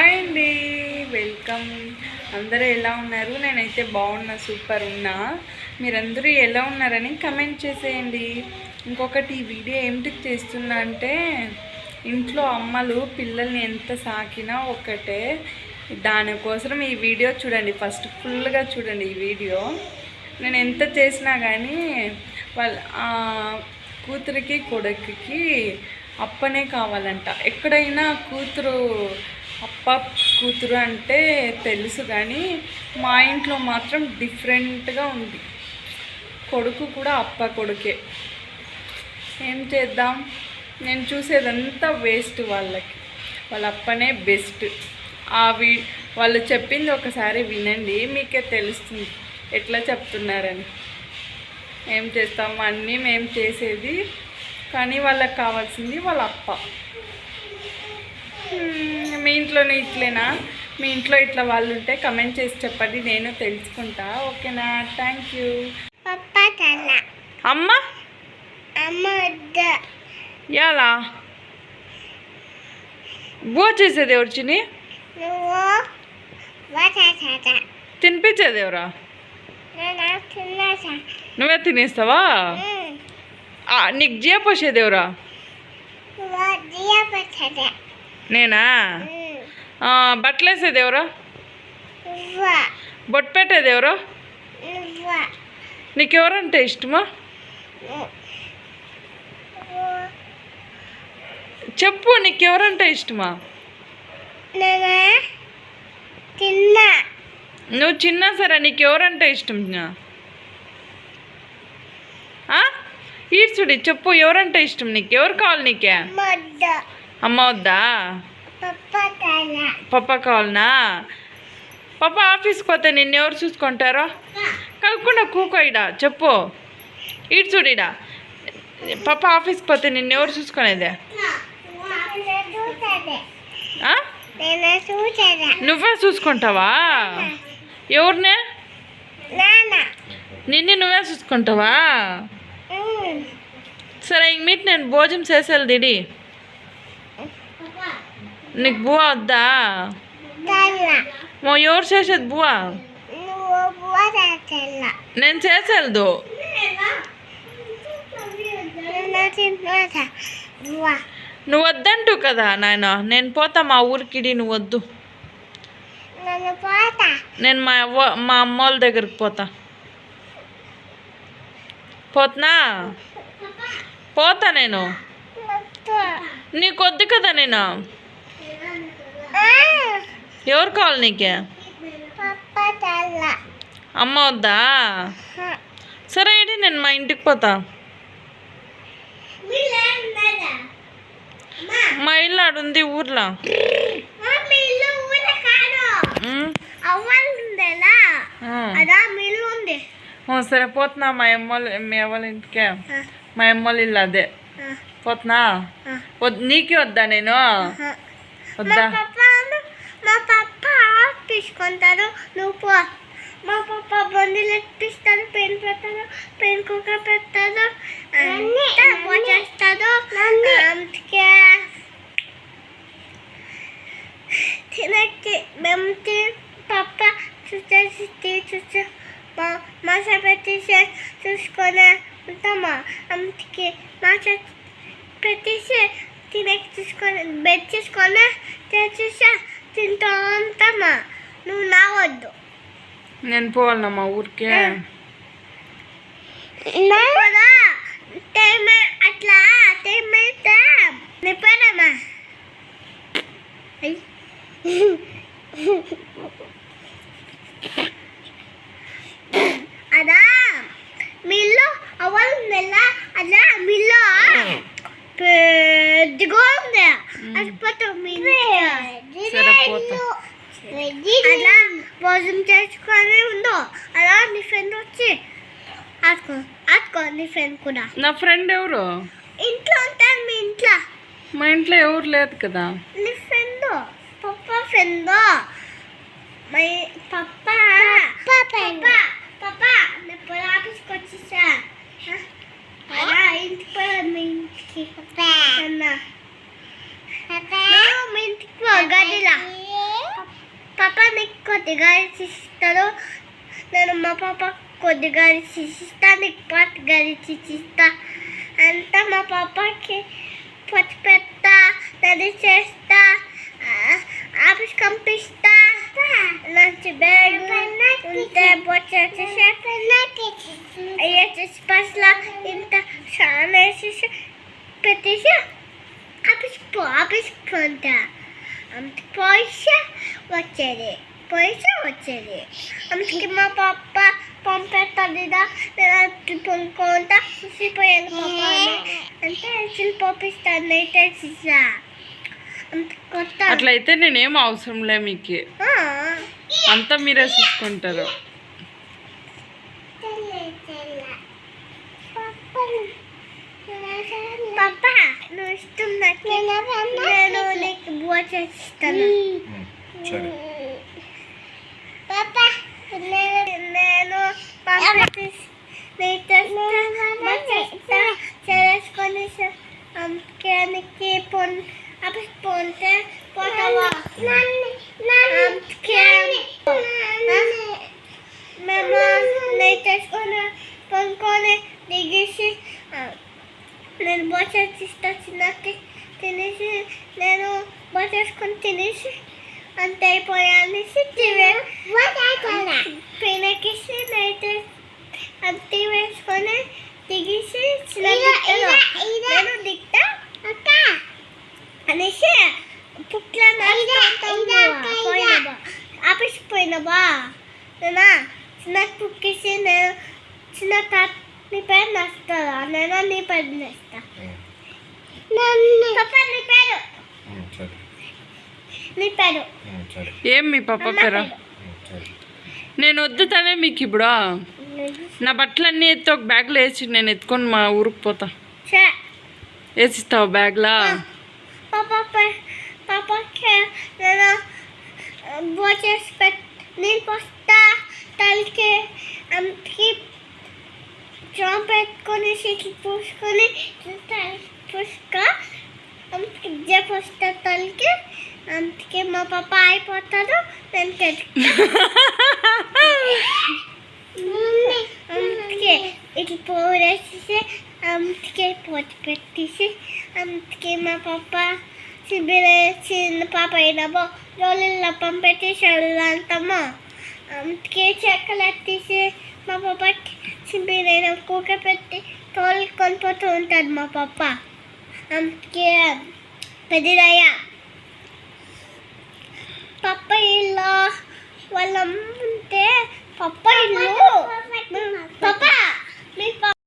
Hi అండి, welcome. అందరూ ఎలా ఉన్నారు? నేనైతే బాగున్నా, సూపర్ ఉన్నా. మీరందరూ ఎలా ఉన్నారని కమెంట్ చేసేయండి. ఇంకొకటి ఈ వీడియో ఏమిటికి చేస్తున్నా అంటే, ఇంట్లో అమ్మలు పిల్లల్ని ఎంత సాకినా ఒకటే, దానికోసం ఈ వీడియో చూడండి. ఫస్ట్ ఫుల్గా చూడండి ఈ వీడియో. నేను ఎంత చేసినా కానీ వాళ్ళ కూతురికి కొడుకుకి అప్పనే కావాలంట. ఎక్కడైనా కూతురు అప్ప కూతురు అంటే తెలుసు, కానీ మా ఇంట్లో మాత్రం డిఫరెంట్గా ఉంది. కొడుకు కూడా అప్ప కొడుకే. ఏం చేద్దాం, నేను చూసేదంతా వేస్ట్. వాళ్ళ అప్పనే బెస్ట్. వాళ్ళు చెప్పింది ఒకసారి వినండి, మీకే తెలుస్తుంది ఎట్లా చెప్తున్నారని. ఏం చేస్తాం, అన్నీ మేము చేసేది, కానీ వాళ్ళకి కావాల్సింది వాళ్ళ అప్ప. మీ ఇంట్లోనే ఇట్లేనా? మీ ఇంట్లో ఇట్లా వాళ్ళు ఉంటే కమెంట్ చేసి చెప్పండి, నేను తెలుసుకుంటా. ఓకేనా? Thank you. అమ్మ ఎలా బో చేసేది ఎవరు? చిని తినిపించేది ఎవరా? నువ్వే తినేస్తావా? నీకు జియా పోసేది ఎవరా? నేనా? బట్టలు వేసేది ఎవరా? బొట్టు పెట్టేది ఎవరు? నీకెవరంటే ఇష్టమా? చెప్పు, నీకెవరంటే ఇష్టమా? నువ్వు చిన్న సరే, నీకెవరంటే ఇష్టం? ఈడ్చుడి చెప్పు, ఎవరంటే ఇష్టం నీకు? ఎవరు కావాలి నీకే? అమ్మ వద్దా? పప్ప కావాలనా? పప్ప ఆఫీస్కి పోతే నిన్ను ఎవరు చూసుకుంటారో? కలుపుకుండా కూకోయిడా చెప్పు. ఈడ్చుడిడా, పప్ప ఆఫీస్కి పోతే నిన్ను ఎవరు చూసుకునేదే? నువ్వే చూసుకుంటావా? ఎవరినే? నిన్ను నువ్వే చూసుకుంటావా? సరే, ఇంక మీట్ నేను భోజనం చేసేది దిడి. నీకు బువ్వ వద్దా? ఎవరు చేసేది బువ్వ? నేను చేసేది. నువ్వు వద్దంటూ కదా నాయన. నేను పోతా మా ఊరికి, నువ్వు వద్దు. నేను మా అమ్మ వాళ్ళ దగ్గరికి పోతున్నా. నేను నీకు వద్దు కదా. నేను ఎవరు కావాలి నీకే? అమ్మ వద్దా? సరే ఏంటి, నేను మా ఇంటికి పోతా. మా ఇల్లు ఆడుంది ఊర్లో. సరే పోతున్నా మీ అవ్వాలి ఇంటికే. మా అమ్మోళ్ళ ఇల్లు అదే. పోతున్నా. నీకే వద్దా? నేను వద్దా? మా పప్ప తీసుకుంటారు, నువ్వు పో. మా పప్ప బండిలు ఎక్కిస్తారు, పెన్ పెడతారు, పెన్ కుక్క పెడతారు, చేస్తారు. అందుకే తినకి మేము పప్ప చూసి మాస పెట్టేసి చూసుకొని ఉంటామా. అందుకే మాస పెట్టేసి తినకి చూసుకొని బెడ్ చేసుకొని తెచ్చేసా తింటూ ఉంటామా. నువ్వు నావద్దు. నేను పోవాలన్నా మా ఊరికే. టైం అట్లా టైం అయితే నిప్పనమ్మా. అదా మిల్లు అవ్వాలందల్లా. అలా మిల్లు పెద్దగా ఉంది. అది పోతాం అలా భోజనం చేసుకొని ఉందో. అలా నీ ఫ్రెండ్ వచ్చి ఆడుకో నీ ఫ్రెండ్ కూడా. నా ఫ్రెండ్ ఎవరు? ఇంట్లో ఉంటాను. మీ ఇంట్లో? మా ఇంట్లో ఎవరు లేదు కదా. నీ ఫ్రెండ్ పప్ప ఫ్రెండ్. మై పప్ప నేను ఆఫీస్కి వచ్చేసా. అలా ఇంటికి పోయాను. మీ ఇంటికి మీ ఇంటికి గదిలా పాప నీకు కొద్దిగా ఇస్తాను, నేను మా పాప కొద్దిగా ఇస్తా, నీకు పట్టుగా ఇస్తా. అంతా మా పాపకి పచ్చి పెడతా, రెడీ చేస్తా, ఆఫీస్ పంపిస్తా, లంచ్ బ్యాగ్ ఉంటే వచ్చేసి పసలా ఇంత స్నానం వేసేసి పెట్టేసి ఆఫీస్ పంటా. అంత పైసా వచ్చేది అందుకే మా పాప పంపెట్టది, నేను పొందుకుంటా చూసిపోయాను పాప అంటే అసలు పంపిస్తాను నైట్ వేసేసా. అంత కొత్త అట్లయితే నేనేం అవసరంలే, మీకు అంతా మీరే చూసుకుంటారు. పాప నువ్వు ఇష్టం నాకు, నేను నీకు బువ్వ చేసిస్తాను. పాప నేను చేసుకొని అందుకే పొంటే పోతావా? మేము నెయ్యి చేసుకొని పొందుకొని దిగేసి నేను బొచ్చేస్తా చిన్నకి తినేసి, నేను బొచ్చేసుకొని తినేసి అంత అయిపోయానేసి పెనకేసి నైట్ అంత వేసుకొని దిగేసి నేను దిగుతా అనేసి పుట్ల పోయినాబా ఆఫీస్ పోయినాబా నేనా చిన్న పుక్కేసి నేను చిన్న తాత నీ పేరు నేస్తారా? నేను నీ పేరు నేస్తా. నీ పేరు ఏం మీ పాప పేరు? నేను వద్దుతానే మీకు ఇప్పుడు. నా బట్టలన్నీ ఎత్తి ఒక బ్యాగ్లో వేసి నేను ఎత్తుకొని మా ఊరికి పోతా. వేసిస్తావు బ్యాగ్లా? పాపకి నేను బోచేసి నేను పోస్తా తలకి అంతకి జాబ్ పెట్టుకొని సీట్లు పూసుకొని పూసుకో అంతకి వస్తా తలకి. అందుకే మా పాప అయిపోతాడు, నేను అందుకే ఇట్లా పోరేసి అందుకే పోటీ పెట్టేసి అందుకే మా పాప చిన్న పాప అయినాబో రోజుల్లో పంపెట్టేసి వెళ్తామో అందుకే చెక్కలు ఎత్తేసి మా పాప చిబిరైన కూక పెట్టి తోలుకొని పోతూ ఉంటుంది మా పాప. అందుకే పెద్దదయ్యా పప్ప ఇల్లు వాళ్ళ అమ్మ ఉంటే పప్ప ఇల్లు